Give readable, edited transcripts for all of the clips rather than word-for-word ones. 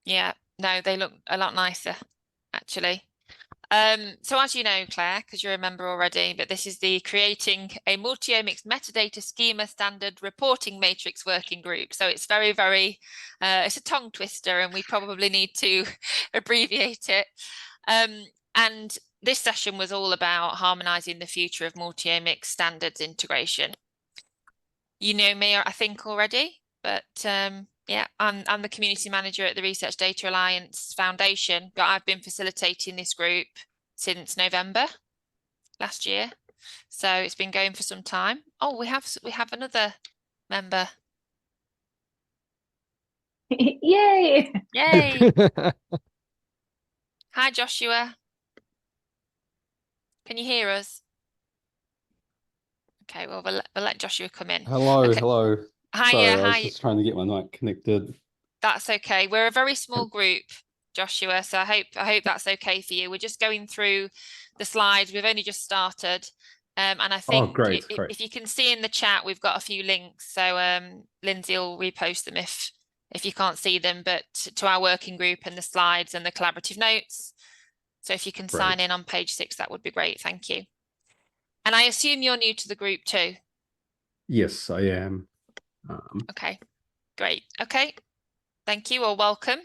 Yeah, no, they look a lot nicer, actually. So as you know, Claire, because you're a member already, but this is the Creating a Multi-Omics Metadata Schema Standard Reporting Matrix Working Group. So it's very, very, it's a tongue twister, and we probably need to abbreviate it. And this session was all about harmonizing the future of multi-omics standards integration. You know me, I think, already, but yeah, I'm the community manager at the Research Data Alliance Foundation, but I've been facilitating this group since November last year. So it's been going for some time. Oh, we have another member. Yay! Yay. Hi, Joshua. Can you hear us? Okay, well, we'll let Joshua come in. Hello, Okay. hello. Hiya, Sorry, I was hi. just trying to get my mic connected. That's okay. We're a very small group, Joshua, so I hope that's okay for you. We're just going through the slides. We've only just started. And I Oh, think great, great. if you can see in the chat, we've got a few links. So Lindsay will repost them if you can't see them, but to our working group and the slides and the collaborative notes. So if you can sign Great. in on page 6, that would be great. Thank you. And I assume you're new to the group too. Yes, I am. Okay, great. Okay, thank you or welcome.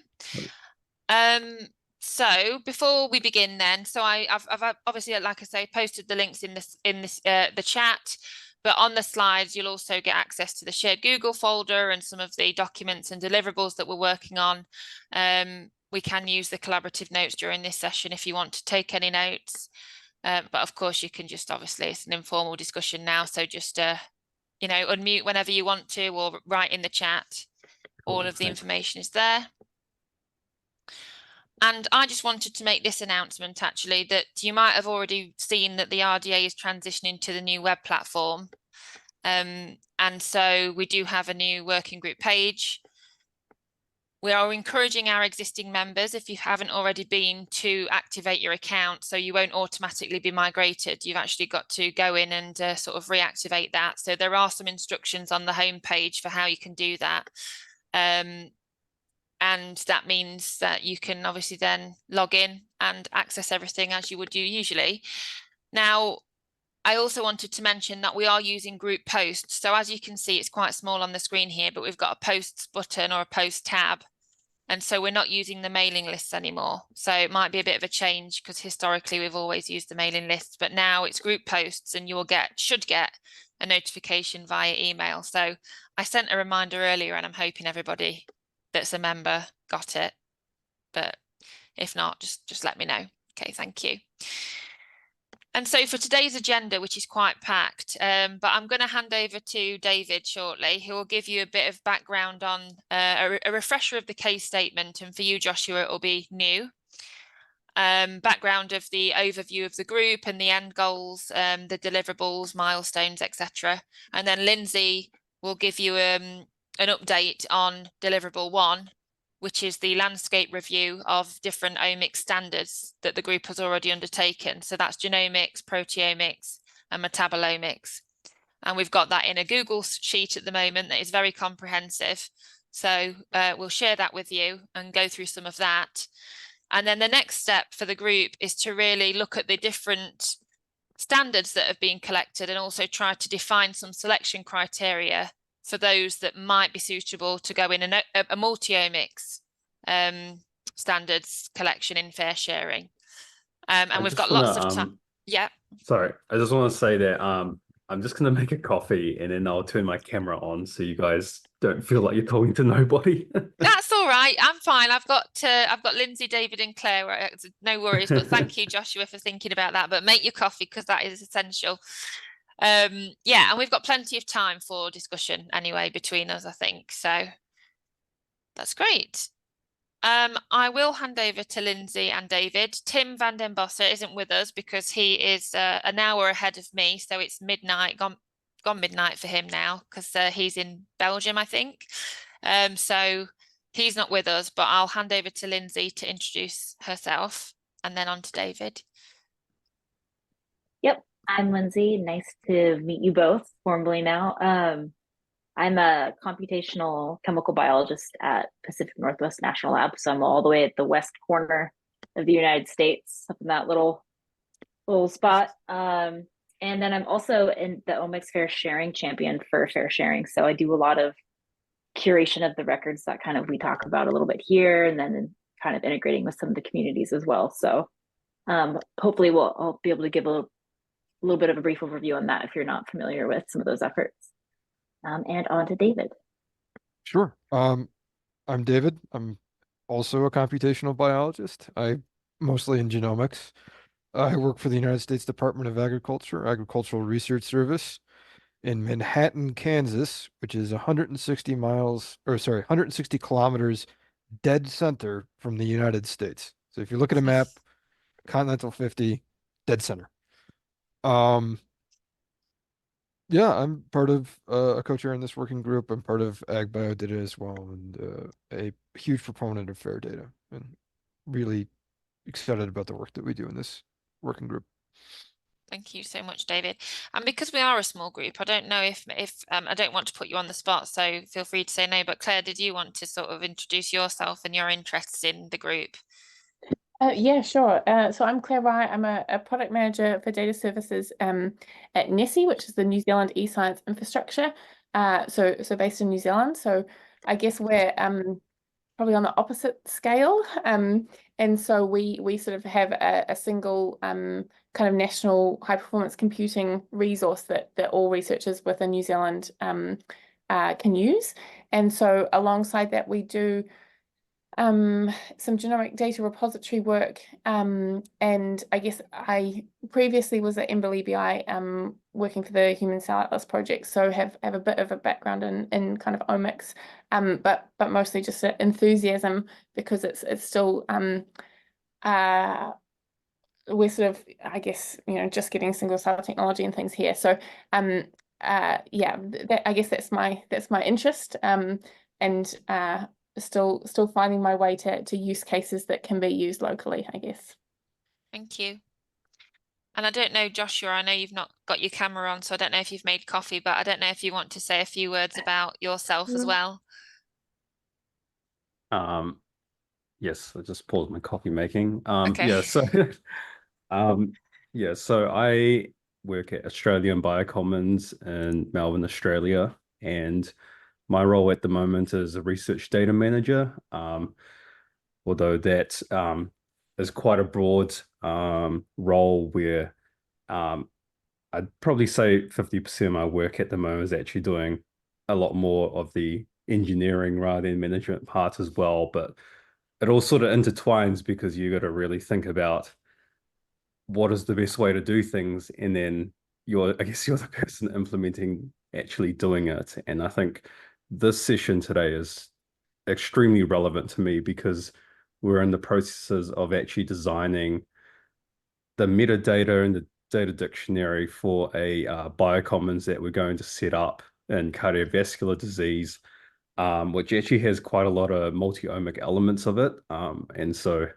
Um, so before we begin then, so I've obviously, like I say, posted the links in this the chat, but on the slides you'll also get access to the shared Google folder and some of the documents and deliverables that we're working on. We can use the collaborative notes during this session if you want to take any notes. But of course you can just, obviously it's an informal discussion now, so just unmute whenever you want to or write in the chat. All Cool, of the thanks. information is there. And I just wanted to make this announcement, actually, that you might have already seen that the RDA is transitioning to the new web platform. And so we do have a new working group page. We are encouraging our existing members, if you haven't already been, to activate your account so you won't automatically be migrated. You've actually got to go in and sort of reactivate that. So there are some instructions on the homepage for how you can do that. And that means that you can obviously then log in and access everything as you would do usually. Now, I also wanted to mention that we are using group posts. So as you can see, it's quite small on the screen here, but we've got a posts button or a post tab. And so we're not using the mailing lists anymore. So it might be a bit of a change because historically we've always used the mailing lists, but now it's group posts and you should get a notification via email. So I sent a reminder earlier and I'm hoping everybody that's a member got it. But if not, just let me know. Okay, thank you. And so for today's agenda, which is quite packed, but I'm going to hand over to David shortly, who will give you a bit of background on a refresher of the case statement. And for you, Joshua, it will be new. Background of the overview of the group and the end goals, the deliverables, milestones, etc. And then Lindsay will give you an update on deliverable 1, which is the landscape review of different omics standards that the group has already undertaken. So that's genomics, proteomics, and metabolomics. And we've got that in a Google sheet at the moment that is very comprehensive. So we'll share that with you and go through some of that. And then the next step for the group is to really look at the different standards that have been collected and also try to define some selection criteria for those that might be suitable to go in a multi-omics standards collection in fair sharing. And we've got lots of time. Yeah. Sorry, I just want to say that I'm just gonna make a coffee and then I'll turn my camera on so you guys don't feel like you're talking to nobody. That's all right. I'm fine. I've got Lindsay, David, and Claire. No worries. But thank you, Joshua, for thinking about that. But make your coffee because that is essential. Yeah, and we've got plenty of time for discussion anyway between us, I think. So that's great. I will hand over to Lindsay and David. Tim van den Bosse isn't with us because he is an hour ahead of me, so it's midnight, gone midnight for him now because he's in Belgium, I think. So he's not with us, but I'll hand over to Lindsay to introduce herself and then on to David. Yep, I'm Lindsay. Nice to meet you both formally now. I'm a computational chemical biologist at Pacific Northwest National Lab. So I'm all the way at the west corner of the United States, up in that little spot. And then I'm also in the Omics Fair Sharing champion for Fair Sharing. So I do a lot of curation of the records that kind of we talk about a little bit here, and then kind of integrating with some of the communities as well. So hopefully I'll be able to give little bit of a brief overview on that if you're not familiar with some of those efforts. And on to David. Sure. I'm David. I'm also a computational biologist. I mostly in genomics. I work for the United States Department of Agriculture, Agricultural Research Service in Manhattan, Kansas, which is 160 miles, or sorry, 160 kilometers dead center from the United States. So if you look at a map, continental 50, dead center. Yeah, I'm part of a co-chair in this working group. I'm part of Ag Bio Data as well, and a huge proponent of fair data, and really excited about the work that we do in this working group. Thank you so much, David. And because we are a small group, I don't know if I don't want to put you on the spot, so feel free to say no. But Claire, did you want to sort of introduce yourself and your interests in the group? Yeah, sure. So I'm Claire Wright. I'm a product manager for data services at NESI, which is the New Zealand eScience infrastructure. So based in New Zealand. So I guess we're probably on the opposite scale. And so we sort of have a single kind of national high performance computing resource that all researchers within New Zealand can use. And so alongside that, we do some genomic data repository work, and I guess I previously was at MBLEBI working for the Human Cell Atlas project, so have a bit of a background in kind of omics, but mostly just enthusiasm because it's still we're sort of, I guess, just getting single cell technology and things here. So yeah, I guess that's my interest, and still finding my way to use cases that can be used locally, I guess. Thank you. And I don't know, Joshua, I know you've not got your camera on, so I don't know if you've made coffee, but I don't know if you want to say a few words about yourself as well. Yes, I just paused my coffee making. Okay. Yeah, so yeah, so I work at Australian Biocommons in Melbourne, Australia, and my role at the moment is a research data manager. Although that is quite a broad role where I'd probably say 50% of my work at the moment is actually doing a lot more of the engineering rather than management part as well. But it all sort of intertwines because you got to really think about what is the best way to do things, and then I guess you're the person implementing actually doing it. And I think this session today is extremely relevant to me because we're in the processes of actually designing the metadata and the data dictionary for a biocommons that we're going to set up in cardiovascular disease, which actually has quite a lot of multi-omic elements of it. And so,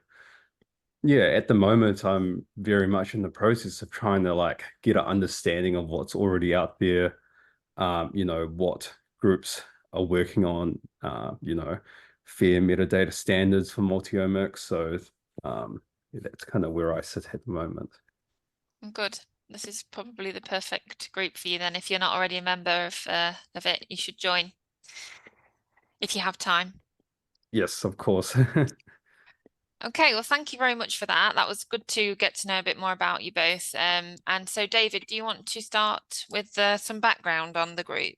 yeah, at the moment, I'm very much in the process of trying to get an understanding of what's already out there, what groups are working on, fair metadata standards for multi-omics. So yeah, that's kind of where I sit at the moment. Good. This is probably the perfect group for you then. If you're not already a member of it, you should join if you have time. Yes, of course. Okay, well, thank you very much for that. That was good to get to know a bit more about you both. And so, David, do you want to start with some background on the group?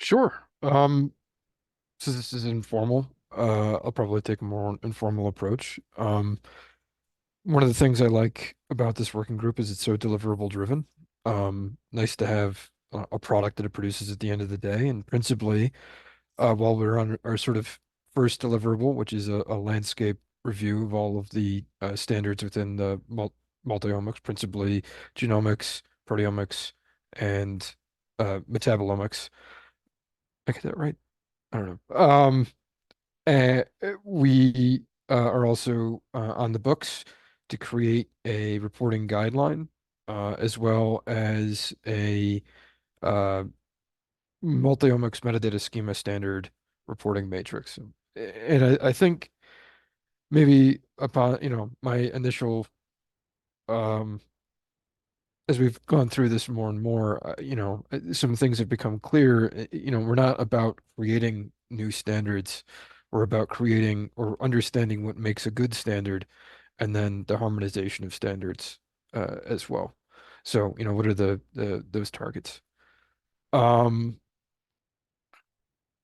Sure. Since this is informal, I'll probably take a more informal approach. One of the things I like about this working group is it's so deliverable driven. Nice to have a product that it produces at the end of the day, and principally, while we're on our sort of first deliverable, which is a landscape review of all of the standards within the multi-omics, principally genomics, proteomics, and metabolomics. I get that right? I don't know. We are also on the books to create a reporting guideline, as well as a multi-omics metadata schema standard reporting matrix. And I think maybe upon, my initial, um, as we've gone through this more and more, some things have become clear. We're not about creating new standards. We're about creating or understanding what makes a good standard, and then the harmonization of standards as well. So, what are those targets? Yeah,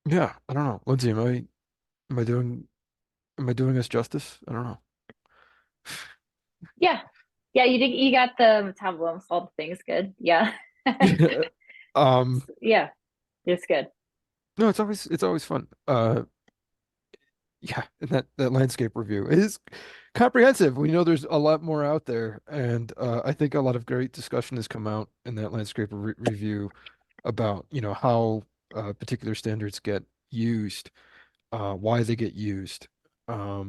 I don't know. Lindsay, am I doing us justice? I don't Yeah. Yeah, you got the metabolism, all the things good. Yeah. know. Yeah, it's good. No, it's always fun. Yeah, and that landscape review is comprehensive. We know there's a lot more out there, and I think a lot of great discussion has come out in that landscape review about, how particular standards get used, why they get used, how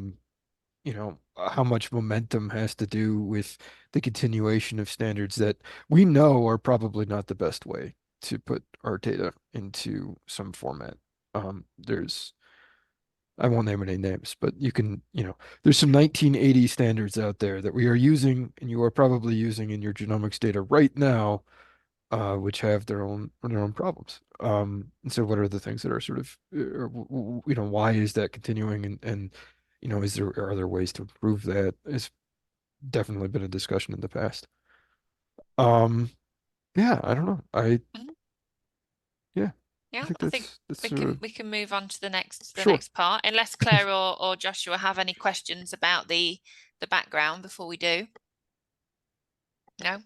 much momentum has to do with the continuation of standards that we know are probably not the best way to put our data into some format. There's I won't name any names, but there's some 1980 standards out there that we are using and you are probably using in your genomics data right now, which have their own problems. And so what are the things that are sort of, why is that continuing, and are there ways to improve that? It's definitely been a discussion in the past. Yeah, I don't know. Mhm. Yeah, I Yeah, think I think that's we can move on to the sure. next part, unless Claire or Joshua have any questions about the background before we do. No,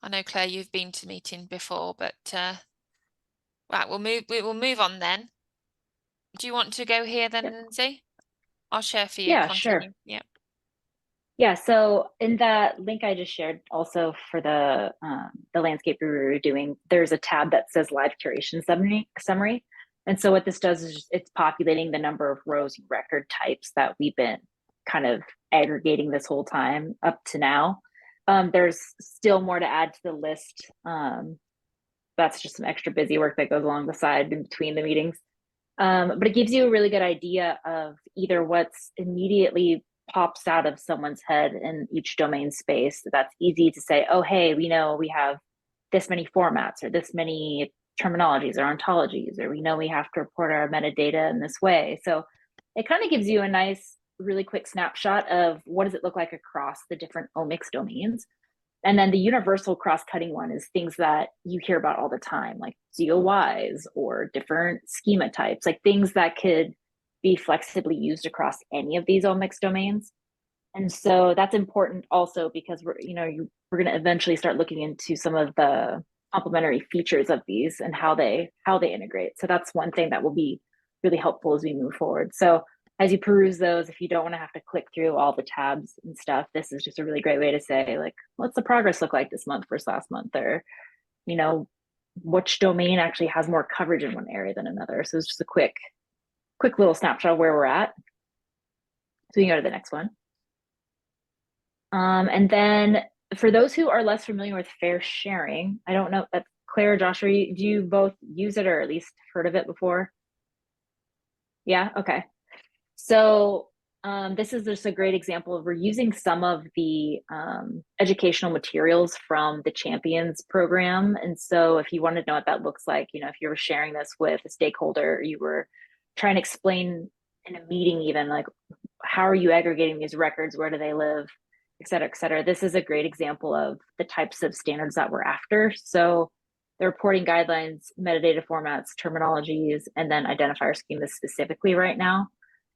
I know Claire, you've been to meeting before, but right, we'll move on then. Do you want to go here then, Yep. Lindsay? I'll share for you. Yeah, Continue. sure. Yeah. Yeah, so in that link I just shared also for the landscape we were doing, there's a tab that says live curation summary. And so what this does is it's populating the number of rows and record types that we've been kind of aggregating this whole time up to now. There's still more to add to the list. That's just some extra busy work that goes along the side in between the meetings. But it gives you a really good idea of either what's immediately pops out of someone's head in each domain space. That's easy to say, oh, hey, we know we have this many formats or this many terminologies or ontologies, or we know we have to report our metadata in this way. So it kind of gives you a nice, really quick snapshot of what does it look like across the different omics domains. And then the universal cross-cutting one is things that you hear about all the time, like ZOYs or different schema types, like things that could be flexibly used across any of these omics domains. And so that's important also because we're going to eventually start looking into some of the complementary features of these and how they integrate. So that's one thing that will be really helpful as we move forward. So as you peruse those, if you don't want to have to click through all the tabs and stuff, this is just a really great way to say, like, what's the progress look like this month versus last month, or which domain actually has more coverage in one area than another. So it's just a quick little snapshot of where we're at. So we can go to the next one. And then for those who are less familiar with fair sharing, I don't know if Claire or Joshua, do you both use it or at least heard of it before? Yeah, okay. So this is just a great example of we're using some of the educational materials from the Champions program. And so if you want to know what that looks like, if you were sharing this with a stakeholder, you were trying to explain in a meeting even, like, how are you aggregating these records? Where do they live? Et cetera, et cetera. This is a great example of the types of standards that we're after. So the reporting guidelines, metadata formats, terminologies, and then identifier schemas specifically right now.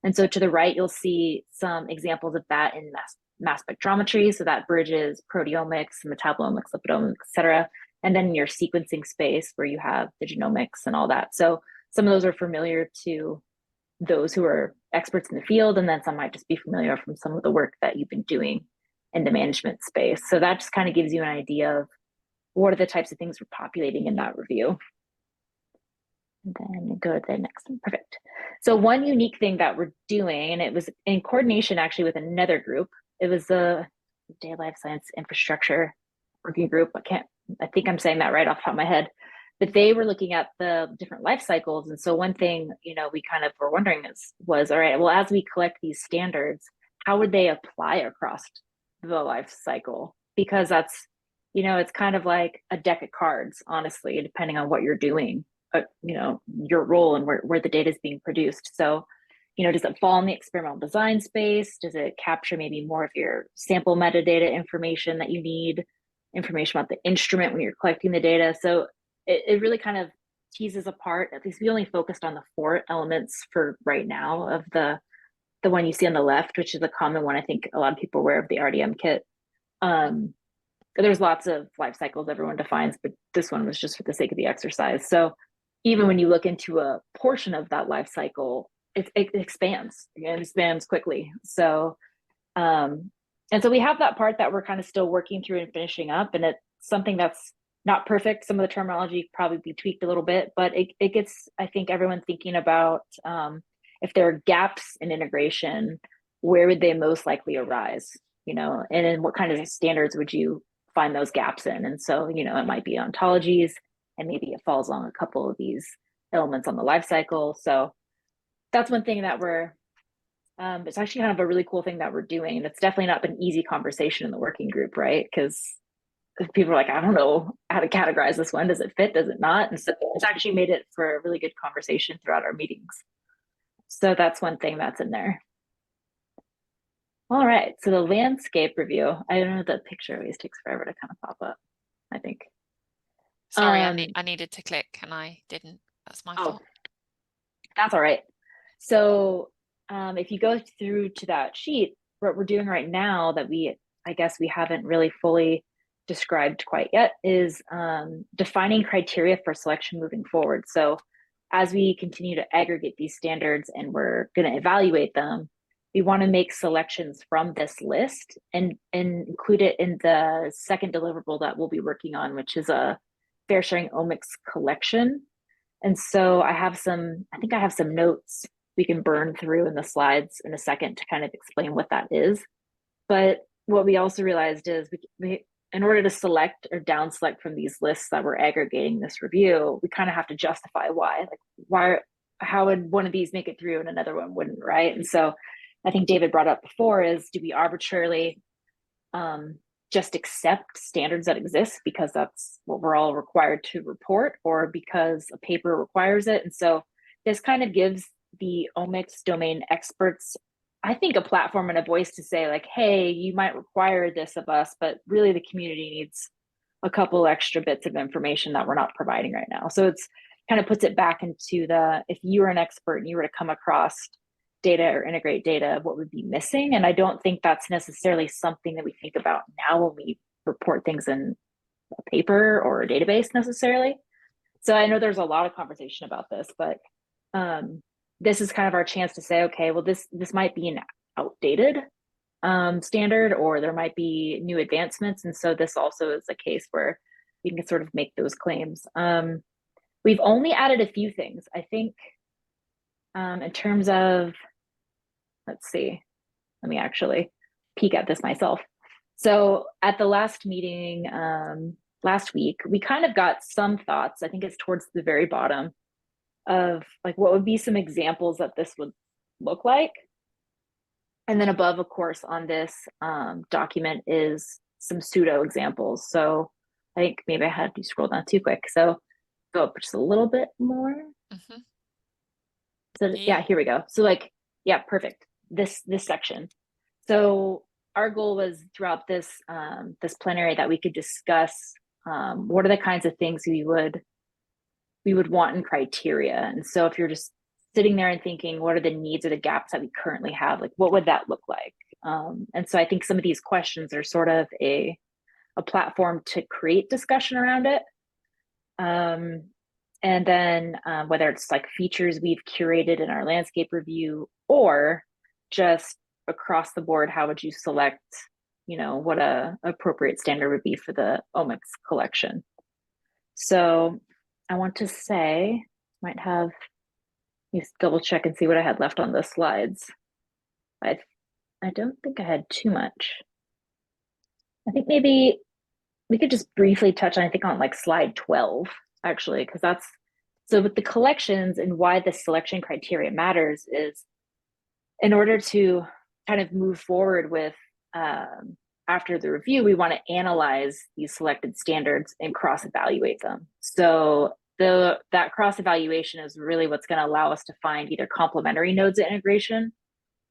And so to the right, you'll see some examples of that in mass spectrometry. So that bridges proteomics, metabolomics, lipidomics, et cetera. And then in your sequencing space where you have the genomics and all that. So some of those are familiar to those who are experts in the field, and then some might just be familiar from some of the work that you've been doing in the management space. So that just kind of gives you an idea of what are the types of things we're populating in that review. And then go to the next one. Perfect. So one unique thing that we're doing, and it was in coordination actually with another group, it was the Data Life Science Infrastructure Working Group. I think I'm saying that right off the top of my head. but they were looking at the different life cycles. And so one thing, we kind of were wondering was, all right, well, as we collect these standards, how would they apply across the life cycle? Because that's, it's kind of like a deck of cards, honestly, depending on what you're doing, your role and where the data is being produced. So, does it fall in the experimental design space? Does it capture maybe more of your sample metadata information that you need, information about the instrument when you're collecting the data? So it really kind of teases apart. At least we only focused on the 4 elements for right now of the one you see on the left, which is a common one. I think a lot of people are aware of the RDM kit. There's lots of life cycles everyone defines, but this one was just for the sake of the exercise. So even when you look into a portion of that life cycle, it expands. It expands quickly. So, and so we have that part that we're kind of still working through and finishing up, and it's something that's not perfect. Some of the terminology probably be tweaked a little bit, but it gets, I think, everyone thinking about if there are gaps in integration, where would they most likely arise? And in what kind of standards would you find those gaps in? And so, it might be ontologies, and maybe it falls on a couple of these elements on the life cycle. So that's one thing that it's actually kind of a really cool thing that we're doing. And it's definitely not been easy conversation in the working group, right? Because people are like, I don't know how to categorize this one. Does it fit? Does it not? And so it's actually made it for a really good conversation throughout our meetings. So that's one thing that's in there. All right, so the landscape review. I don't know, the picture always takes forever to kind of pop up, I think. Sorry, I needed to click and I didn't. That's my fault. That's all right. So if you go through to that sheet, what we're doing right now that I guess we haven't really fully described quite yet is defining criteria for selection moving forward. So as we continue to aggregate these standards and we're going to evaluate them, we want to make selections from this list and include it in the second deliverable that we'll be working on, which is a fair sharing omics collection. And so I think I have some notes we can burn through in the slides in a second to kind of explain what that is. But what we also realized is we in order to select or down select from these lists that we're aggregating this review, we kind of have to justify how would one of these make it through and another one wouldn't, right? And so I think David brought up before is, do we arbitrarily just accept standards that exist because that's what we're all required to report, or because a paper requires it? And so this kind of gives the omics domain experts, I think, a platform and a voice to say like, hey, you might require this of us, but really the community needs a couple extra bits of information that we're not providing right now. So it's kind of puts it back into if you were an expert and you were to come across data or integrate data, what would be missing? And I don't think that's necessarily something that we think about now when we report things in a paper or a database necessarily. So I know there's a lot of conversation about this, but this is kind of our chance to say, okay, well, this might be an outdated standard, or there might be new advancements. And so this also is a case where we can sort of make those claims. We've only added a few things, I think, in terms of, let's see, let me actually peek at this myself. So at the last meeting last week, we kind of got some thoughts, I think it's towards the very bottom, of like what would be some examples that this would look like. And then above, of course, on this document is some pseudo examples. So I think maybe I had to scroll down too quick. So go up just a little bit more. Mm-hmm. So yeah, here we go. So like, yeah, perfect. This section. So our goal was throughout this this plenary that we could discuss what are the kinds of things we would want in criteria. And so if you're just sitting there and thinking, what are the needs or the gaps that we currently have? Like, what would that look like? And so I think some of these questions are sort of a platform to create discussion around it. And then whether it's like features we've curated in our landscape review, or just across the board, how would you select, what a appropriate standard would be for the omics collection. So I want to say, might have, let me double check and see what I had left on the slides. I don't think I had too much. I think maybe we could just briefly touch on, I think on like slide 12, actually, because so with the collections and why the selection criteria matters is in order to kind of move forward with after the review, we want to analyze these selected standards and cross-evaluate them. So that cross-evaluation is really what's going to allow us to find either complementary nodes of integration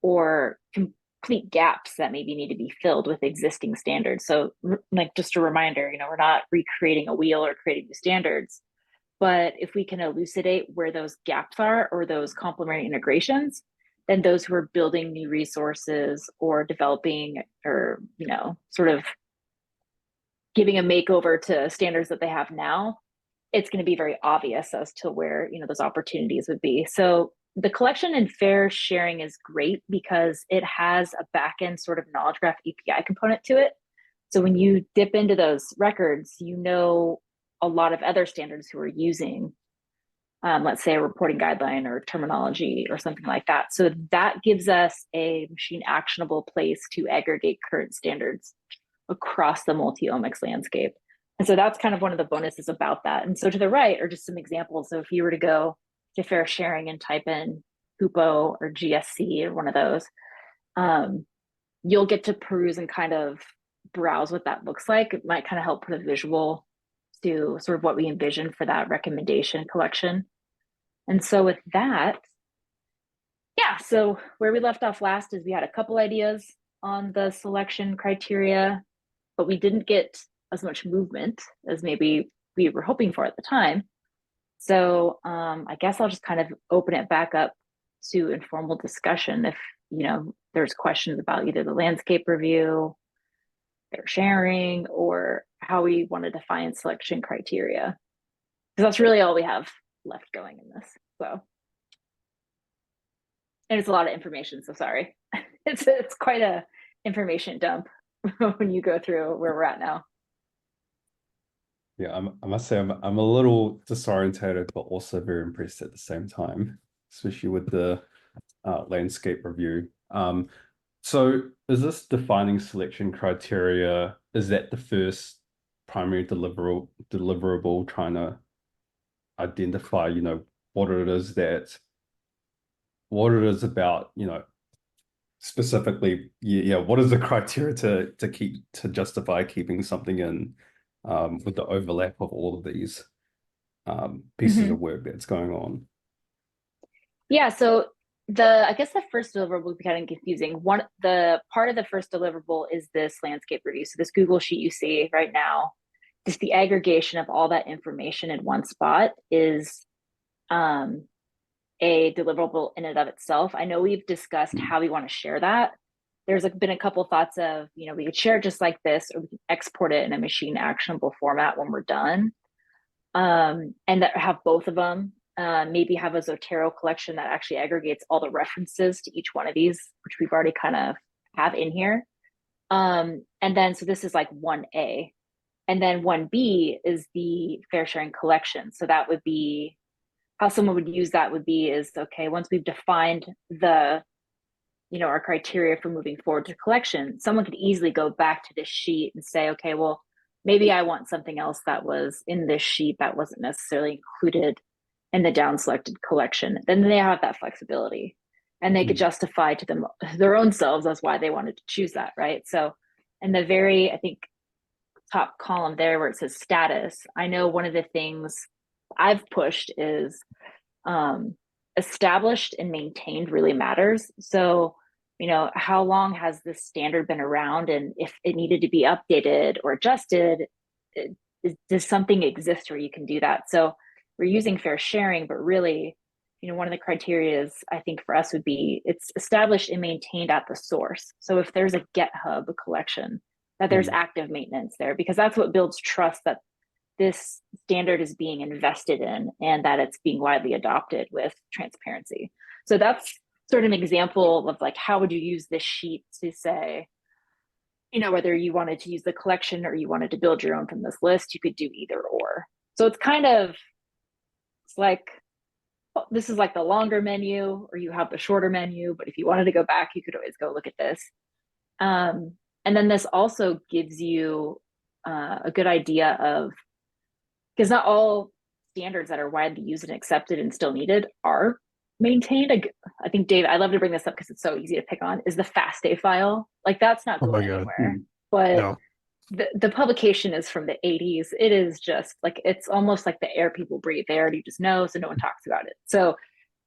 or complete gaps that maybe need to be filled with existing standards. So like just a reminder, we're not recreating a wheel or creating new standards, but if we can elucidate where those gaps are or those complementary integrations, then those who are building new resources or developing or, sort of giving a makeover to standards that they have now, it's going to be very obvious as to where, those opportunities would be. So the collection and fair sharing is great because it has a backend sort of knowledge graph API component to it. So when you dip into those records, a lot of other standards who are using, let's say, a reporting guideline or terminology or something like that. So that gives us a machine actionable place to aggregate current standards across the multi-omics landscape. And so that's kind of one of the bonuses about that. And so to the right are just some examples. So if you were to go to fair sharing and type in HUPO or GSC or one of those, you'll get to peruse and kind of browse what that looks like. It might kind of help put a visual to sort of what we envision for that recommendation collection. And so with that, so where we left off last is we had a couple ideas on the selection criteria, but we didn't get as much movement as maybe we were hoping for at the time. So I guess I'll just kind of open it back up to informal discussion if, there's questions about either the landscape review, fair sharing, or how we want to define selection criteria. Because that's really all we have left going in this. So, and it's a lot of information, so sorry. It's quite a information dump when you go through where we're at now. Yeah, I must say I'm a little disorientated, but also very impressed at the same time, especially with the landscape review. So is this defining selection criteria? Is that the first primary deliverable trying to identify, what it is about, specifically, what is the criteria to justify keeping something in with the overlap of all of these pieces of work that's going on? Yeah, so I guess the first deliverable would be kind of confusing. The part of the first deliverable is this landscape review. So this Google sheet you see right now, just the aggregation of all that information in one spot is a deliverable in and of itself. I know we've discussed how we want to share that. There's been a couple of thoughts of, we could share it just like this, or we can export it in a machine actionable format when we're done. And that have both of them. Maybe have a Zotero collection that actually aggregates all the references to each one of these, which we've already kind of have in here. And then, so this is like 1A. And then 1B is the fair sharing collection. So that would be, how someone would use that would be is, okay, once we've defined our criteria for moving forward to collection, someone could easily go back to this sheet and say, okay, well, maybe I want something else that was in this sheet that wasn't necessarily included in the down selected collection. Then they have that flexibility and they could justify to their own selves as why they wanted to choose that, right? So in the very, I think, top column there where it says status, I know one of the things I've pushed is established and maintained really matters. So, how long has this standard been around, and if it needed to be updated or adjusted, does something exist where you can do that? So we're using fair sharing, but really, one of the criteria I think for us would be it's established and maintained at the source. So if there's a GitHub collection, that there's active maintenance there, because that's what builds trust that this standard is being invested in and that it's being widely adopted with transparency. So that's sort of an example of like, how would you use this sheet to say, whether you wanted to use the collection or you wanted to build your own from this list, you could do either or. So it's kind of, it's like, this is like the longer menu or you have the shorter menu, but if you wanted to go back, you could always go look at this. And then this also gives you a good idea of, because not all standards that are widely used and accepted and still needed are maintained. I think, Dave, I love to bring this up because it's so easy to pick on, is the FASTA file. Like that's not Oh my going God. anywhere. But No. the publication is from the 80s. It is just like, it's almost like the air people breathe. They already just know, so no one talks about it. So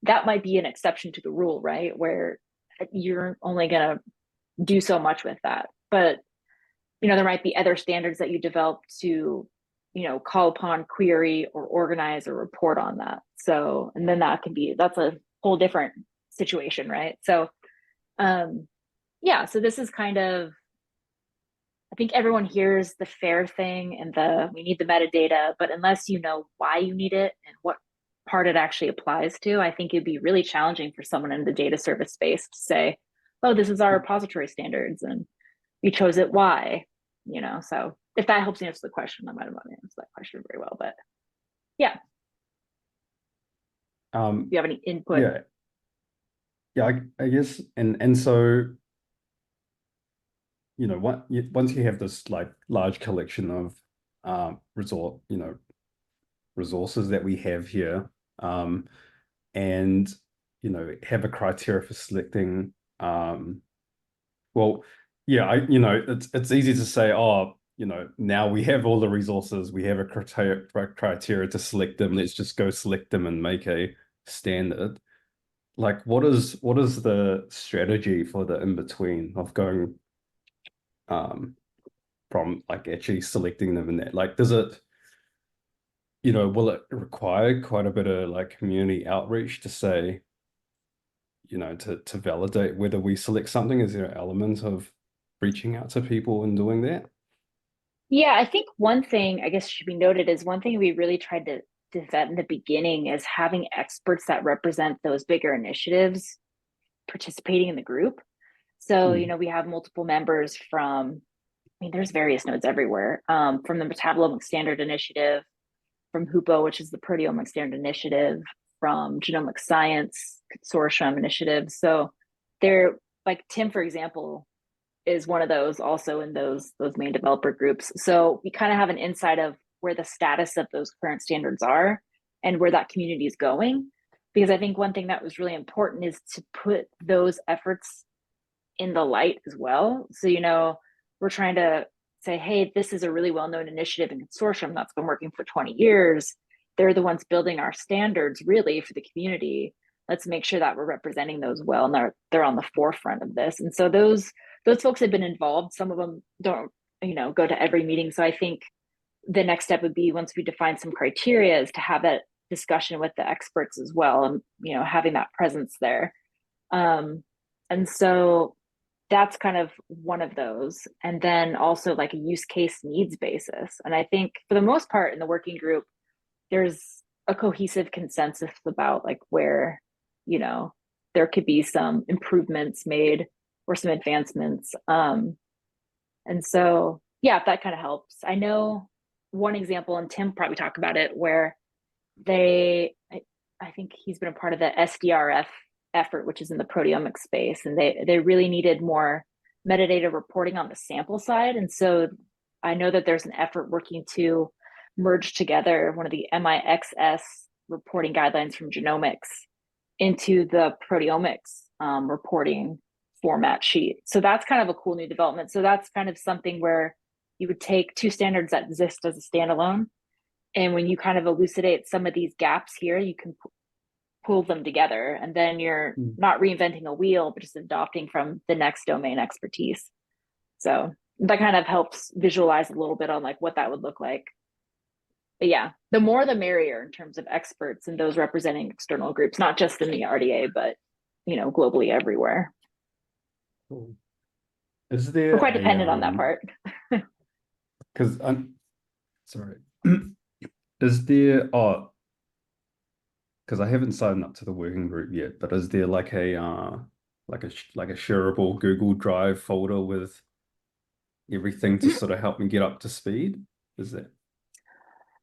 that might be an exception to the rule, right? Where you're only going to do so much with that. But, there might be other standards that you develop to, call upon, query, or organize or report on that. So, and then that's a whole different situation, right? So, yeah, so this is kind of, I think everyone hears the FAIR thing and we need the metadata, but unless you know why you need it and what part it actually applies to, I think it'd be really challenging for someone in the data service space to say, oh, this is our repository standards and we chose it, why? So if that helps answer the question, I might have not answered that question very well, but yeah. Do you have any input? I guess, and so once you have this like large collection of resources that we have here, and have a criteria for selecting, it's easy to say, oh, now we have all the resources, we have a criteria to select them, let's just go select them and make a standard. Like what is the strategy for the in-between of going from like actually selecting them in that? Like, does it, will it require quite a bit of like community outreach to say, to validate whether we select something? Is there an element of reaching out to people and doing that? Yeah, I think one thing I guess should be noted is one thing we really tried to vet in the beginning is having experts that represent those bigger initiatives participating in the group. So, we have multiple members from, there's various nodes everywhere, from the Metabolomics Standard Initiative, from HUPO, which is the Proteomics Standard Initiative, from Genomic Science Consortium Initiative. So they're like Tim, for example, is one of those also in those main developer groups. So we kind of have an insight of where the status of those current standards are and where that community is going. Because I think one thing that was really important is to put those efforts in the light as well. So, we're trying to say, hey, this is a really well-known initiative and consortium that's been working for 20 years. They're the ones building our standards really for the community. Let's make sure that we're representing those well and they're on the forefront of this. And so those folks have been involved. Some of them don't, go to every meeting. So I think the next step would be, once we define some criteria, is to have that discussion with the experts as well, and having that presence there. And so that's kind of one of those. And then also like a use case needs basis. And I think for the most part in the working group, there's a cohesive consensus about like where, there could be some improvements made or some advancements. And so, yeah, if that kind of helps. I know one example, and Tim probably talked about it, where I think he's been a part of the SDRF effort, which is in the proteomics space, and they really needed more metadata reporting on the sample side. And so I know that there's an effort working to merge together one of the MIXS reporting guidelines from genomics into the proteomics reporting format sheet. So that's kind of a cool new development. So that's kind of something where you would take two standards that exist as a standalone, and when you kind of elucidate some of these gaps here, you can pull them together, and then you're not reinventing a wheel, but just adopting from the next domain expertise. So that kind of helps visualize a little bit on like what that would look like. But yeah, the more the merrier in terms of experts and those representing external groups, not just in the RDA, but globally everywhere. Cool. Is there We're quite dependent on that part. Because I'm sorry. Is there because I haven't signed up to the working group yet, but is there like a shareable Google Drive folder with everything to sort of help me get up to speed? Is that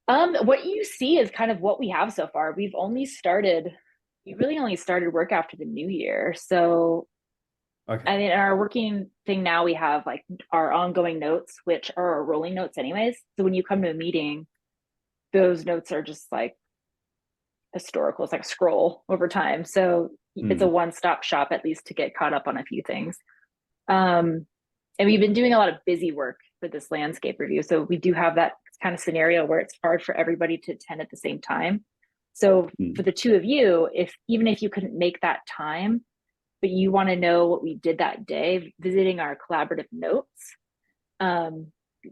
what you see is kind of what we have so far. We really only started work after the new year. So okay. I mean, in our working thing now, we have like our ongoing notes, which are our rolling notes anyways. So when you come to a meeting, those notes are just like historical. It's like a scroll over time. So it's a one-stop shop, at least, to get caught up on a few things. And we've been doing a lot of busy work for this landscape review. So we do have that kind of scenario where it's hard for everybody to attend at the same time. So for the two of you, even if you couldn't make that time, but you want to know what we did that day, visiting our collaborative notes,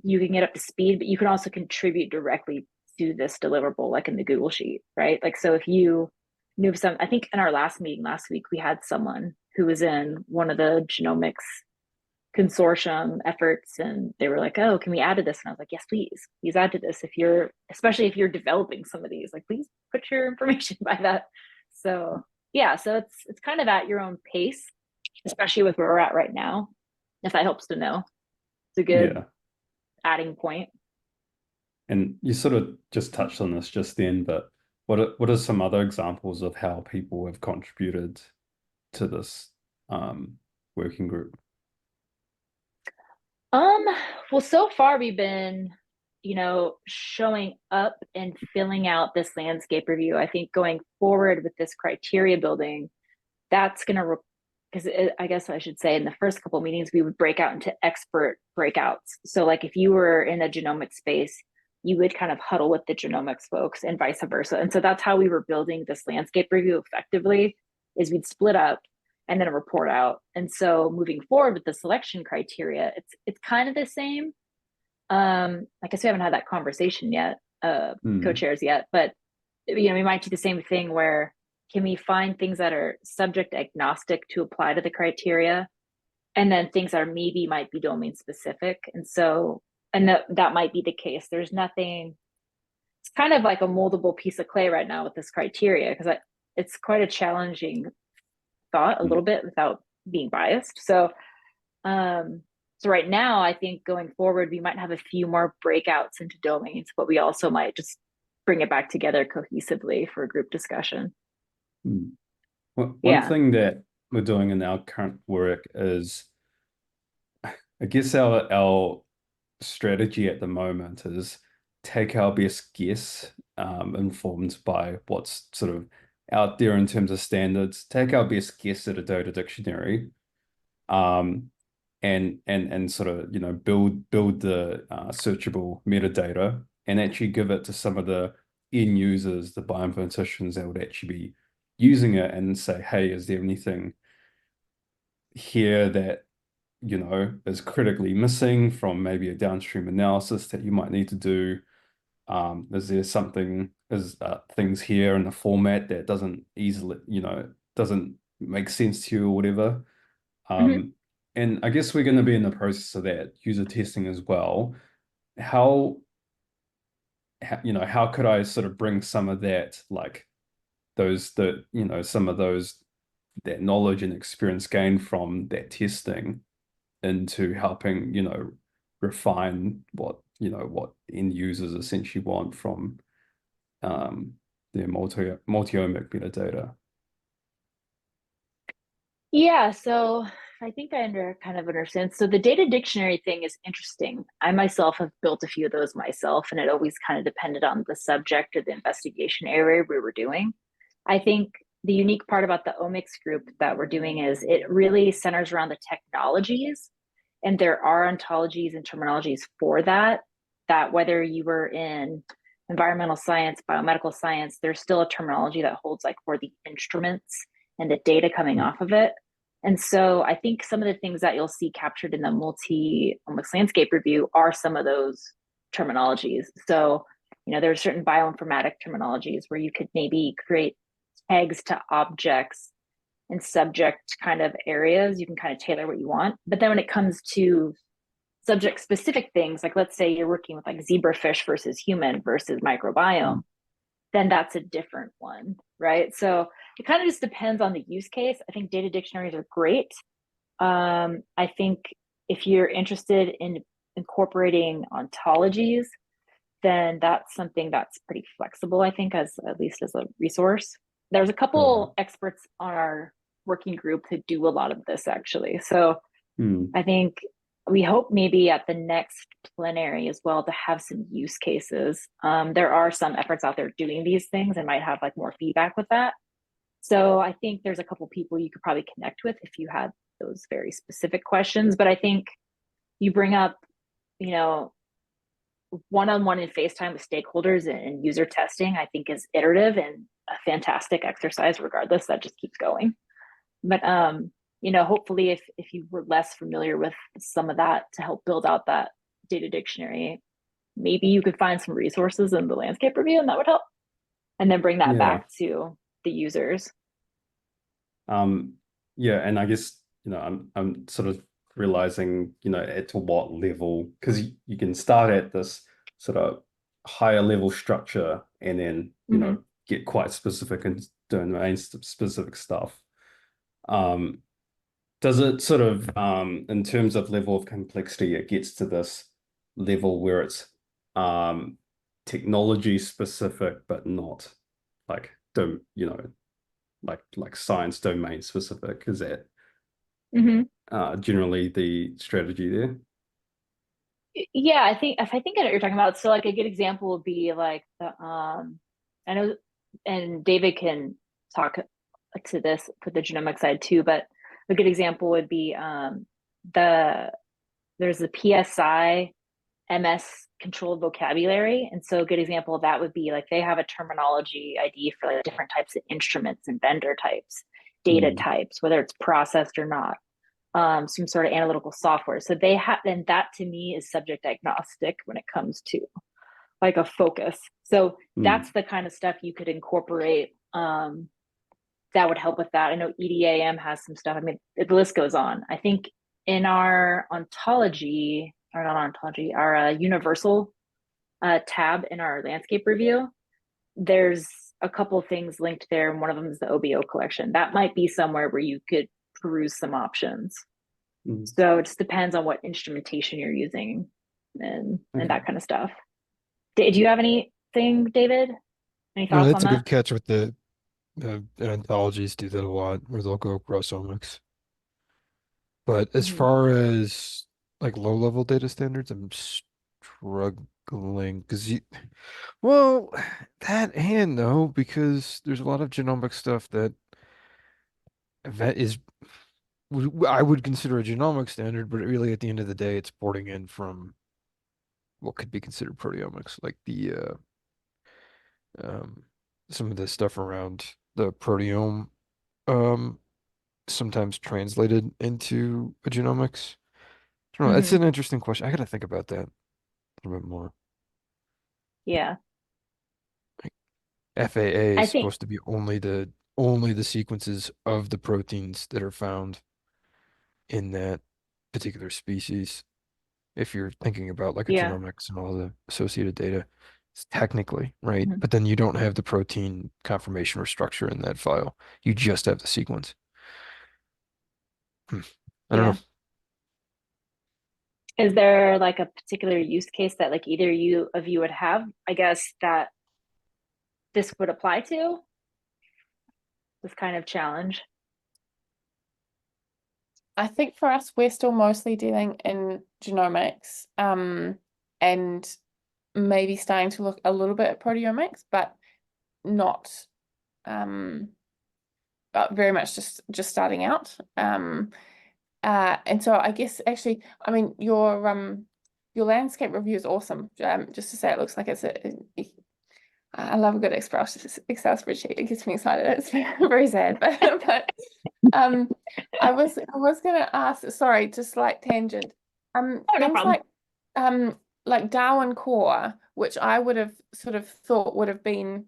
you can get up to speed, but you can also contribute directly to this deliverable, like in the Google Sheet, right? Like, so if you knew I think in our last meeting last week, we had someone who was in one of the genomics consortium efforts, and they were like, oh, can we add to this? And I was like, yes, please add to this. Especially if you're developing some of these, like, please put your information by that. So yeah, so it's kind of at your own pace, especially with where we're at right now, if that helps to know. It's a good adding point. And you sort of just touched on this just then, but what are some other examples of how people have contributed to this working group? Well, so far we've been, showing up and filling out this landscape review. I think going forward with this criteria building, that's going to, because I guess I should say in the first couple of meetings, we would break out into expert breakouts. So like if you were in a genomic space, you would kind of huddle with the genomics folks and vice versa. And so that's how we were building this landscape review effectively, is we'd split up and then a report out. And so moving forward with the selection criteria, it's kind of the same. I guess we haven't had that conversation yet, co-chairs yet, but we might do the same thing where, can we find things that are subject agnostic to apply to the criteria, and then things that maybe might be domain specific. And so, that might be the case. There's nothing, it's kind of like a moldable piece of clay right now with this criteria, because it's quite a challenging thought a little bit without being biased. So right now, I think going forward, we might have a few more breakouts into domains, but we also might just bring it back together cohesively for a group discussion. Well, one thing that we're doing in our current work is, I guess our strategy at the moment is take our best guess, informed by what's sort of out there in terms of standards, take our best guess at a data dictionary, and sort of build the searchable metadata, and actually give it to some of the end users, the bioinformaticians that would actually be using it, and say, hey, is there anything here that is critically missing from maybe a downstream analysis that you might need to do? Is there things here in the format that doesn't make sense to you or whatever? And I guess we're going to be in the process of that user testing as well. How could I sort of bring some of that, like some of that knowledge and experience gained from that testing into helping refine what end users essentially want from their multi-omic metadata? Yeah, so I think I kind of understand. So the data dictionary thing is interesting. I myself have built a few of those myself, and it always kind of depended on the subject or the investigation area we were doing. I think the unique part about the omics group that we're doing is it really centers around the technologies, and there are ontologies and terminologies for that whether you were in environmental science, biomedical science, there's still a terminology that holds like for the instruments and the data coming off of it. And so I think some of the things that you'll see captured in the multi-omics landscape review are some of those terminologies. So, there are certain bioinformatic terminologies where you could maybe create tags to objects and subject kind of areas. You can kind of tailor what you want. But then when it comes to subject specific things, like let's say you're working with like zebrafish versus human versus microbiome, then that's a different one, right? So it kind of just depends on the use case. I think data dictionaries are great. I think if you're interested in incorporating ontologies, then that's something that's pretty flexible, I think, at least as a resource. There's a couple experts on our working group who do a lot of this, actually. So I think we hope maybe at the next plenary as well to have some use cases. There are some efforts out there doing these things and might have like more feedback with that. So I think there's a couple people you could probably connect with if you had those very specific questions. But I think you bring up, you know, one-on-one in FaceTime with stakeholders and user testing, I think is iterative and a fantastic exercise regardless. That just keeps going. But you know, hopefully if you were less familiar with some of that to help build out that data dictionary, maybe you could find some resources in the landscape review and that would help. And then bring that Yeah. back to the users. Yeah, and I guess, you know, I'm sort of realizing, you know, at to what level, because you can start at this sort of higher level structure and then, you know, get quite specific and domain specific stuff. Does it sort of, in terms of level of complexity, it gets to this level where it's technology specific, but not like, you know, like science domain specific? Is that generally the strategy there? Yeah, I think if I think I know what you're talking about. So like a good example would be like the I know, and David can talk to this for the genomic side too, but a good example would be there's the PSI MS controlled vocabulary. And so a good example of that would be like they have a terminology ID for like different types of instruments and vendor types, data types, whether it's processed or not. Some sort of analytical software. So they have, and that to me is subject agnostic when it comes to like a focus. So that's the kind of stuff you could incorporate that would help with that. I know EDAM has some stuff. I mean, the list goes on. I think in our ontology, or not ontology, our universal tab in our landscape review, there's a couple of things linked there, and one of them is the OBO collection. That might be somewhere where you could peruse some options. So it just depends on what instrumentation you're using and that kind of stuff. Do you have anything, David? Any No, thoughts that's on a that? good catch with the anthologies do that a lot, where they'll go across omics. But as far as like low level data standards, I'm struggling because well, that and no, because there's a lot of genomic stuff that is I would consider a genomic standard, but really at the end of the day, it's porting in from what could be considered proteomics, like the some of the stuff around the proteome, sometimes translated into a genomics. I don't know. That's an interesting question. I gotta think about that a little bit more. Yeah. FAA I is think, supposed to be only the sequences of the proteins that are found in that particular species. If you're thinking about like a yeah. genomics and all the associated data, it's technically right, but then you don't have the protein conformation or structure in that file. You just have the sequence. I don't know. Is there like a particular use case that like either of you would have, I guess, that this would apply to? This kind of challenge? I think for us, we're still mostly dealing in genomics, and maybe starting to look a little bit at proteomics, but not very much just starting out. And so I guess actually, I mean, your landscape review is awesome. Just to say, it looks like it's I love a good Excel spreadsheet. It gets me excited. It's very sad, but I was gonna ask. Sorry, just slight tangent. No Things problem. like Darwin Core, which I would have sort of thought would have been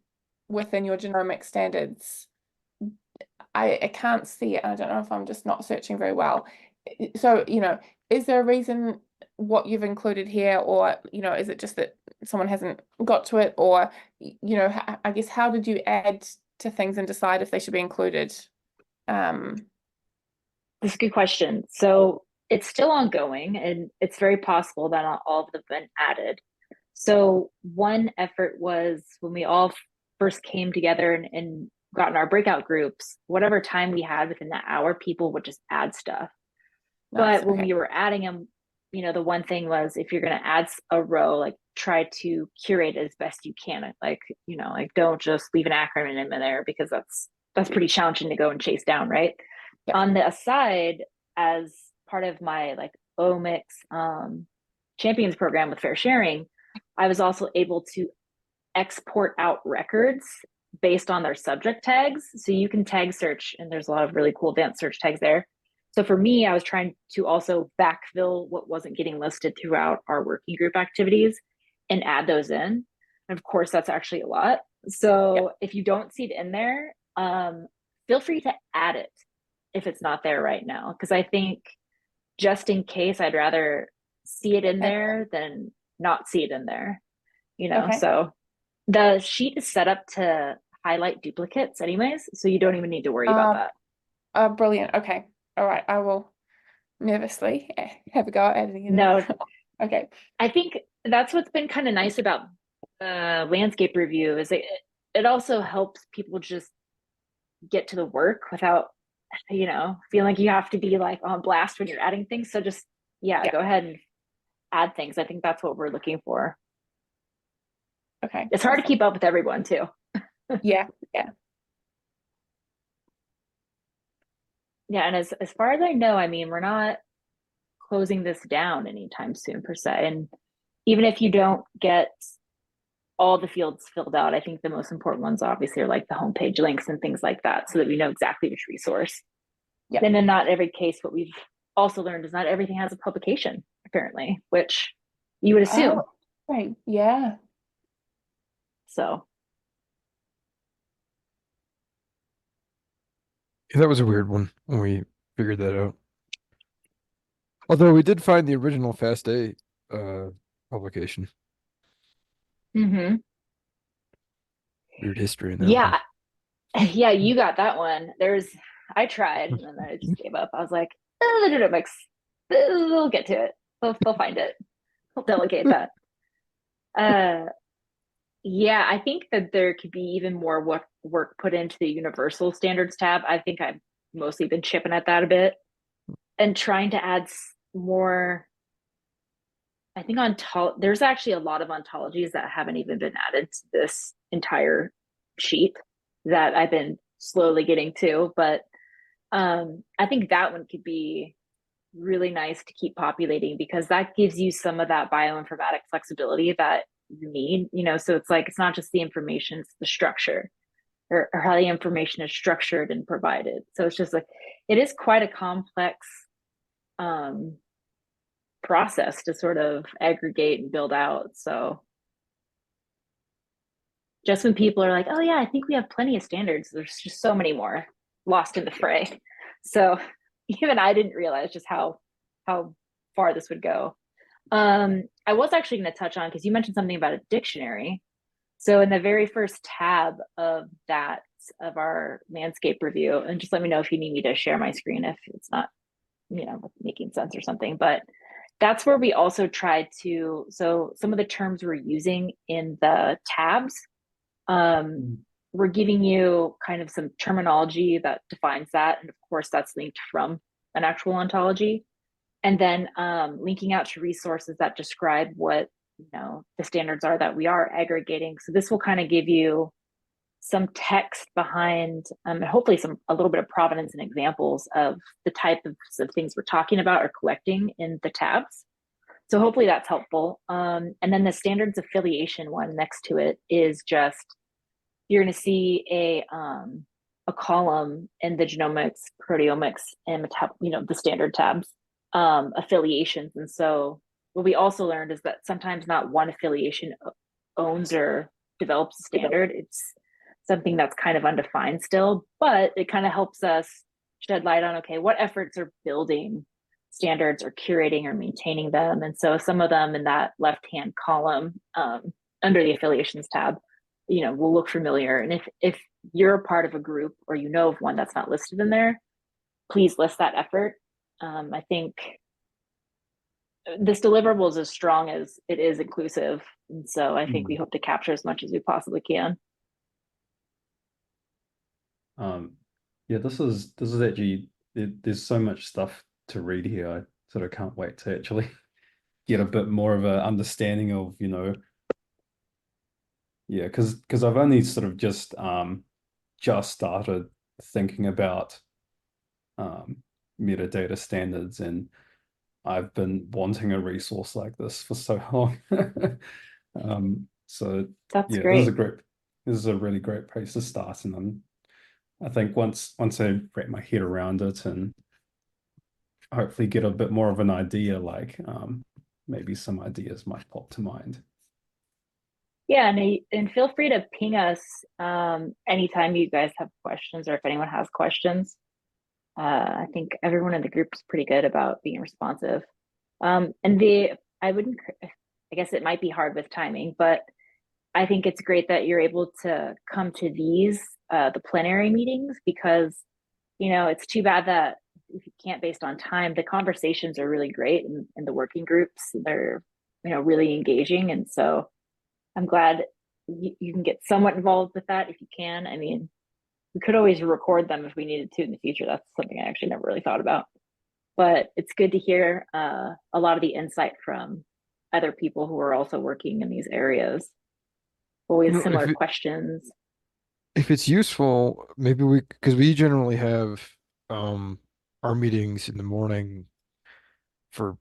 within your genomic standards. I can't see it. I don't know if I'm just not searching very well. So, you know, is there a reason what you've included here, or, you know, is it just that someone hasn't got to it, or, you know, I guess how did you add to things and decide if they should be included? That's a good question. So it's still ongoing, and it's very possible that not all of them have been added. So one effort was when we all first came together and got in our breakout groups, whatever time we had within that hour, people would just add stuff. Nice, But when okay. we were adding them, the one thing was if you're going to add a row, like try to curate it as best you can. Like, like don't just leave an acronym in there because that's pretty challenging to go and chase down, right? Yeah. On the aside, as part of my like Omics champions program with fair sharing, I was also able to export out records based on their subject tags. So you can tag search, and there's a lot of really cool advanced search tags there. So for me, I was trying to also backfill what wasn't getting listed throughout our working group activities and add those in. And of course, that's actually a lot. So if you don't see it in there, feel free to add it if it's not there right now. Because I think just in case, I'd rather see it in there than not see it in there. Okay. So the sheet is set up to highlight duplicates anyways, so you don't even need to worry about that. Brilliant. Okay. All right. I will nervously have a go at editing it. No, Okay. I think that's what's been kind of nice about landscape review is it also helps people just get to the work without, feeling like you have to be like on blast when you're adding things. So just, go ahead and add things. I think that's what we're looking for. Okay. It's hard to keep up with everyone too. Yeah. Yeah. Yeah, and as far as I know, I mean, we're not closing this down anytime soon per se. And even if you don't get all the fields filled out, I think the most important ones obviously are like the homepage links and things like that, so that we know exactly which resource. Yeah. Then in not every case, what we've also learned is not everything has a publication, apparently, which you would assume. Oh, right. Yeah. So Yeah, that was a weird one when we figured that out. Although we did find the original FAST-A publication. mm-hmm. Weird history in that Yeah. one. Yeah, you got that one. I tried and then I just gave up. I was like, the genomics, they'll get to it. They'll find it. They'll delegate that. Yeah, I think that there could be even more work put into the universal standards tab. I think I've mostly been chipping at that a bit and trying to add more. I think there's actually a lot of ontologies that haven't even been added to this entire sheet that I've been slowly getting to, but I think that one could be really nice to keep populating because that gives you some of that bioinformatic flexibility that you need, so it's like it's not just the information, it's the structure or how the information is structured and provided. So it's just like it is quite a complex process to sort of aggregate and build out. So just when people are like, oh yeah, I think we have plenty of standards, there's just so many more lost in the fray. So even I didn't realize just how far this would go. I was actually going to touch on, because you mentioned something about a dictionary. So in the very first tab of our landscape review, and just let me know if you need me to share my screen if it's not, making sense or something, but that's where we also tried to, so some of the terms we're using in the tabs, we're giving you kind of some terminology that defines that. And of course that's linked from an actual ontology. And then linking out to resources that describe what the standards are that we are aggregating. So this will kind of give you some text behind and hopefully a little bit of provenance and examples of the type of things we're talking about or collecting in the tabs. So hopefully that's helpful. And then the standards affiliation one next to it is just, you're going to see a column in the genomics, proteomics, and the standard tabs affiliations. And so what we also learned is that sometimes not one affiliation owns or develops a standard. It's something that's kind of undefined still, but it kind of helps us shed light on, okay, what efforts are building standards or curating or maintaining them. And so some of them in that left-hand column under the affiliations tab, will look familiar. And if you're a part of a group or of one that's not listed in there, please list that effort. I think this deliverable is as strong as it is inclusive. And so I think we hope to capture as much as we possibly can. Yeah, this is actually, there's so much stuff to read here. I sort of can't wait to actually get a bit more of an understanding of, yeah, because I've only sort of just started thinking about metadata standards, and I've been wanting a resource like this for so long. So That's yeah, great. this is a really great place to start, and I think once I wrap my head around it and hopefully get a bit more of an idea, like maybe some ideas might pop to mind. Yeah, and feel free to ping us anytime you guys have questions, or if anyone has questions. I think everyone in the group is pretty good about being responsive. And I wouldn't, I guess it might be hard with timing, but I think it's great that you're able to come to these, the plenary meetings, because, it's too bad that if you can't based on time, the conversations are really great in the working groups. They're, really engaging. And so I'm glad you can get somewhat involved with that if you can. I mean, we could always record them if we needed to in the future. That's something I actually never really thought about. But it's good to hear a lot of the insight from other people who are also working in these areas. Always similar questions. If it's useful, maybe because we generally have our meetings in the morning for,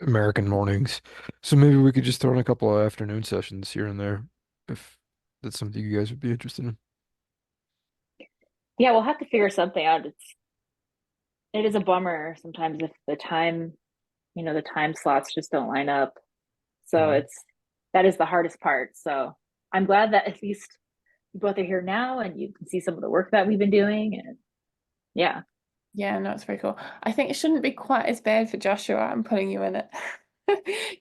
American mornings. So maybe we could just throw in a couple of afternoon sessions here and there if that's something you guys would be interested in. Yeah, we'll have to figure something out. It is a bummer sometimes if the time, the time slots just don't line up. So that is the hardest part. So I'm glad that at least you both are here now and you can see some of the work that we've been doing. And yeah. Yeah, no, it's very cool. I think it shouldn't be quite as bad for Joshua. I'm putting you in it.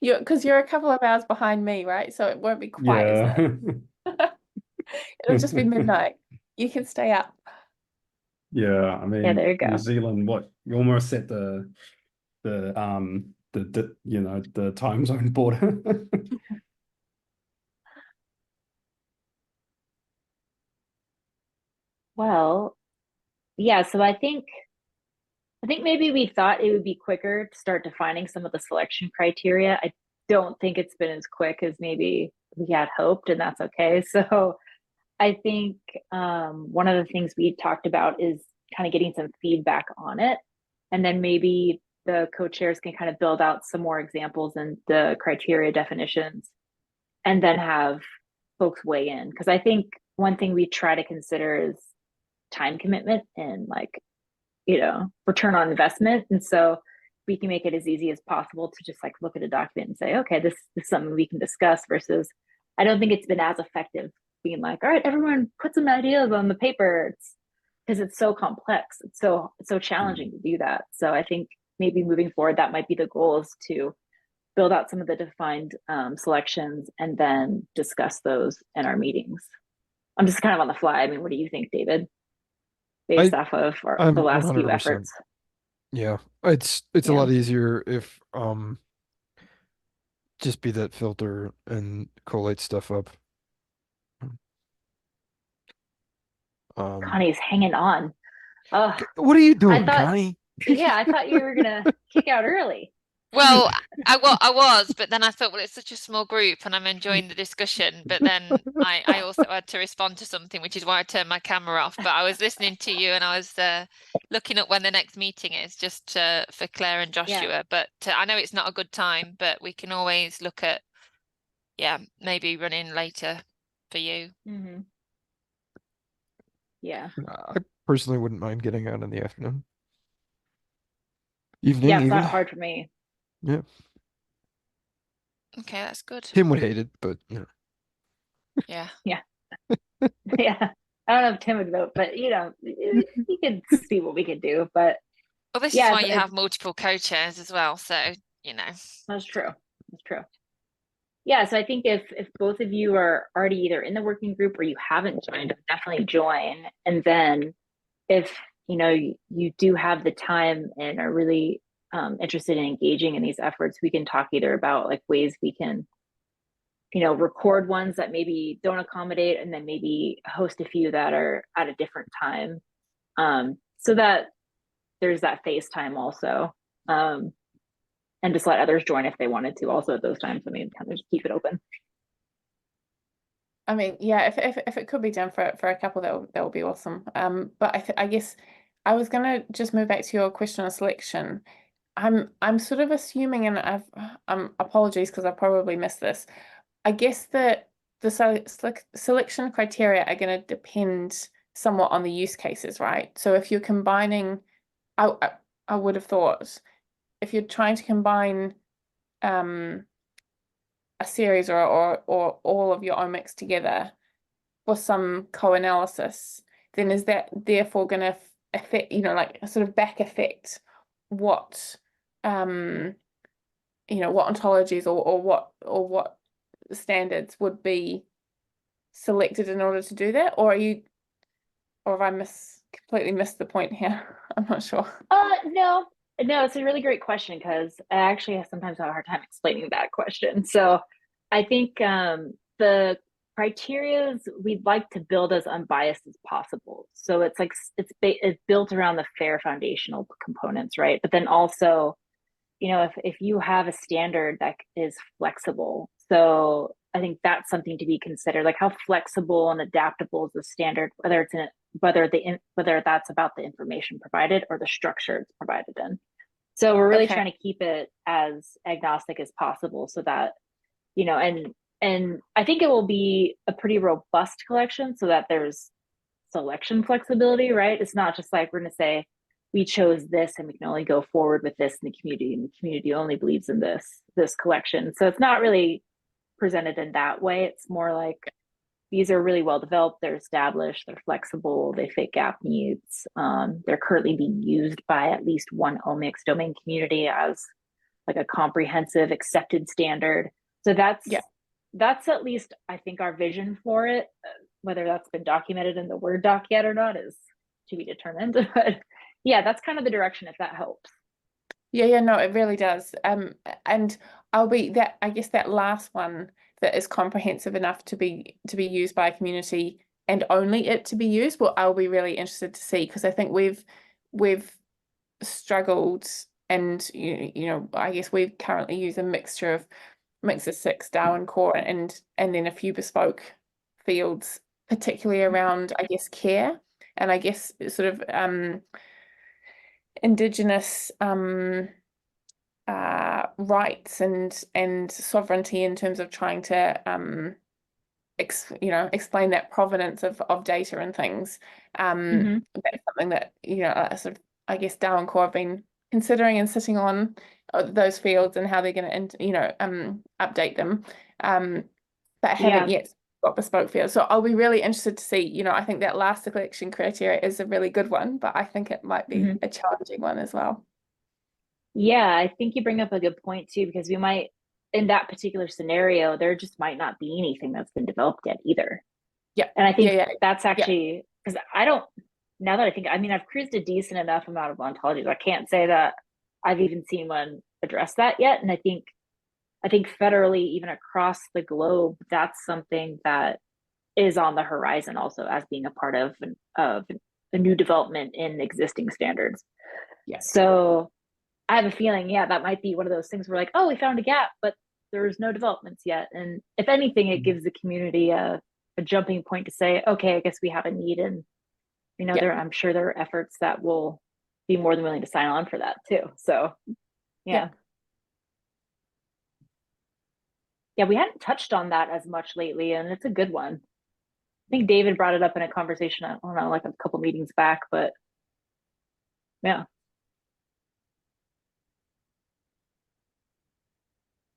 Because you're a couple of hours behind me, right? So it won't be quite as late. It'll just be midnight. You can stay up. Yeah, I Yeah, mean, there you go. New Zealand, what you almost at the time zone border. Well, yeah, so I think maybe we thought it would be quicker to start defining some of the selection criteria. I don't think it's been as quick as maybe we had hoped, and that's okay. So I think one of the things we talked about is kind of getting some feedback on it. And then maybe the co-chairs can kind of build out some more examples and the criteria definitions, and then have folks weigh in. Because I think one thing we try to consider is time commitment and return on investment. And so we can make it as easy as possible to just look at a document and say, okay, this is something we can discuss, versus I don't think it's been as effective being all right, everyone put some ideas on the paper. Because it's so complex. It's so challenging to do that. So I think maybe moving forward, that might be the goal, is to build out some of the defined selections and then discuss those in our meetings. I'm just kind of on the fly. I mean, what do you think, David? Based off of the last few 100%. efforts. Yeah, it's a lot easier if just be that filter and collate stuff up. Connie's hanging on. What are you doing, Connie? Yeah, I thought you were gonna kick out early. Well, I was, but then I thought, well, it's such a small group and I'm enjoying the discussion. But then I also had to respond to something, which is why I turned my camera off. But I was listening to you and I was looking up when the next meeting is, just for Claire and Joshua. Yeah. But I know it's not a good time, but we can always look at, maybe running later for you. Mm-hmm. Yeah. I personally wouldn't mind getting out in the afternoon. Evening, Yeah, it's even. not hard for me. Yeah. Okay, that's good. Tim would hate it, but Yeah. Yeah. Yeah. I don't know if Tim would vote, but we could see what we could do. But Well, this is why you have multiple co-chairs as well. So, That's true. That's true. Yeah, so I think if both of you are already either in the working group or you haven't joined, definitely join. And then if you do have the time and are really interested in engaging in these efforts, we can talk either about ways we can record ones that maybe don't accommodate, and then maybe host a few that are at a different time, so that there's that FaceTime also. and just let others join if they wanted to also at those times. I mean, kind of just keep it open. I mean, yeah, if it could be done for a couple, that would be awesome. But I guess I was gonna just move back to your question on selection. I'm sort of assuming, and apologies because I probably missed this. I guess that the selection criteria are going to depend somewhat on the use cases, right? So if you're combining, I would have thought if you're trying to combine a series or all of your omics together for some co-analysis, then is that therefore going to affect, like a sort of back effect what what ontologies or what standards would be selected in order to do that, or have I completely missed the point here? I'm not sure. No, it's a really great question because I actually sometimes have a hard time explaining that question. So I think the criterias we'd like to build as unbiased as possible. So it's like it's built around the fair foundational components, right? But then also, if you have a standard that is flexible, so I think that's something to be considered, like how flexible and adaptable is the standard, whether that's about the information provided or the structure it's provided in. So we're really trying to keep it as agnostic as possible so that, and I think it will be a pretty robust collection so that there's selection flexibility, right? It's not just like we're going to say, we chose this and we can only go forward with this in the community, and the community only believes in this collection. So it's not really presented in that way. It's more like these are really well developed, they're established, they're flexible, they fit gap needs. They're currently being used by at least one omics domain community as like a comprehensive accepted standard. So that's at least, I think, our vision for it. Whether that's been documented in the Word doc yet or not is to be determined. But yeah, that's kind of the direction, if that helps. Yeah, no, it really does. And I guess that last one that is comprehensive enough to be used by a community and only it to be used, well, I'll be really interested to see, because I think we've struggled, and I guess we currently use a mix of 6 Darwin core and then a few bespoke fields, particularly around, I guess, care, and I guess sort of indigenous rights and sovereignty in terms of trying to explain that provenance of data and things. That's something that sort of, I guess, Darwin Core have been considering and sitting on those fields and how they're going to update them, but haven't yet got bespoke fields. So I'll be really interested to see. I think that last selection criteria is a really good one, but I think it might be a challenging one as well. Yeah, I think you bring up a good point too, because we might, in that particular scenario, there just might not be anything that's been developed yet either. Yeah. And I think that's actually, because now that I think, I mean, I've cruised a decent enough amount of ontologies. I can't say that I've even seen one address that yet. And I think federally, even across the globe, that's something that is on the horizon also as being a part of a new development in existing standards. Yeah. So I have a feeling, that might be one of those things where like, oh, we found a gap, but there's no developments yet. And if anything, it gives the community a jumping point to say, okay, I guess we have a need. And, I'm sure there are efforts that will be more than willing to sign on for that too. So, yeah. Yeah, we hadn't touched on that as much lately, and it's a good one. I think David brought it up in a conversation, I don't know, like a couple meetings back, but yeah.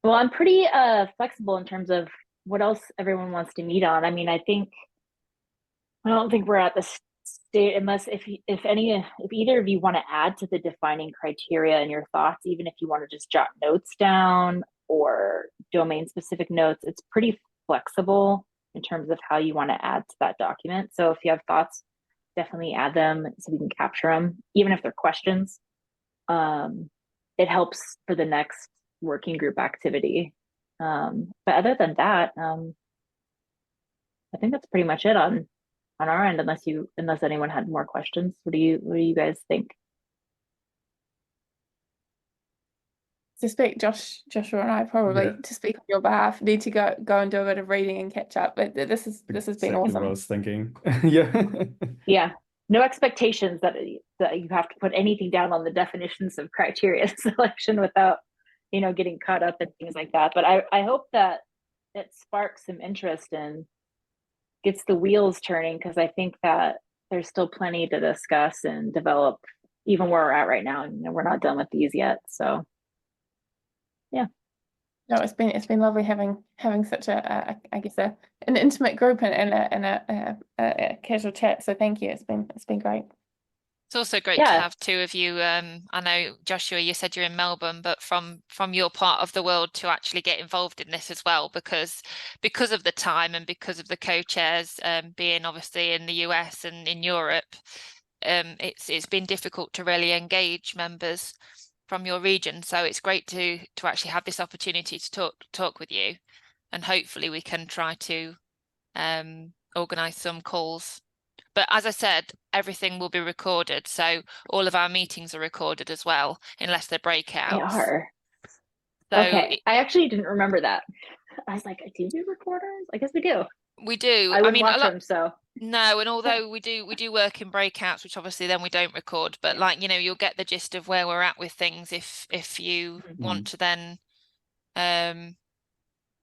Well, I'm pretty flexible in terms of what else everyone wants to meet on. I mean, I don't think we're at the state, unless if either of you want to add to the defining criteria in your thoughts, even if you want to just jot notes down or domain specific notes, it's pretty flexible in terms of how you want to add to that document. So if you have thoughts, definitely add them so we can capture them, even if they're questions. It helps for the next working group activity. But other than that, I think that's pretty much it on our end, unless anyone had more questions. What do you guys think? to speak, Joshua and I probably Yeah. to speak on your behalf need to go and do a bit of reading and catch up. But this has been Exactly what I awesome. was thinking. Yeah. Yeah. No expectations that you have to put anything down on the definitions of criteria selection without, getting caught up in things like that. But I hope that it sparks some interest and gets the wheels turning, because I think that there's still plenty to discuss and develop, even where we're at right now. And we're not done with these yet. So yeah. No, it's been lovely having such a I guess an intimate group and a casual chat. So thank you. It's been great. It's also great to Yeah. have two of you. I know, Joshua, you said you're in Melbourne, but from your part of the world to actually get involved in this as well, because of the time and because of the co-chairs being obviously in the US and in Europe, it's been difficult to really engage members from your region. So it's great to actually have this opportunity to talk with you, and hopefully we can try to organize some calls. But as I said, everything will be recorded. So all of our meetings are recorded as well, unless they're breakouts. They are. So Okay. I actually didn't remember that. I was like, do we do recorders? I guess we do. we do. I wouldn't mean, watch them, so. No, and although we do work in breakouts, which obviously then we don't record, but like, you'll get the gist of where we're at with things if you want to then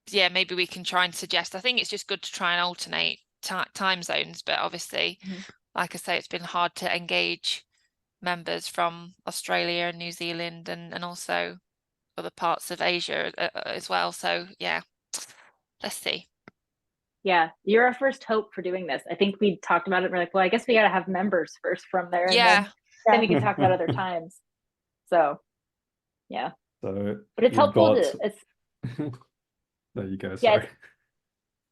yeah, maybe we can try and suggest. I think it's just good to try and alternate time zones, but obviously, like I say, it's been hard to engage members from Australia and New Zealand and also other parts of Asia as well. So yeah, let's see. Yeah, you're our first hope for doing this. I think we talked about it. We're like, well, I guess we got to have members first from there, and then we can talk about other times. So, yeah. So, but it's helpful to. It's. There you go. Yeah, Sorry.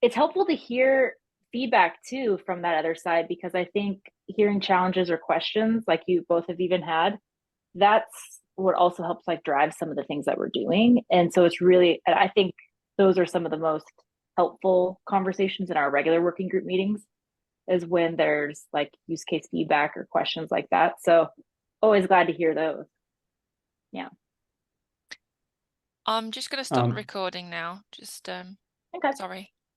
it's helpful to hear feedback too from that other side, because I think hearing challenges or questions like you both have even had, that's what also helps like drive some of the things that we're doing. And so it's really, I think those are some of the most helpful conversations in our regular working group meetings, is when there's like use case feedback or questions like that. So always glad to hear those. Yeah. I'm just going to stop recording now. Just okay. Sorry.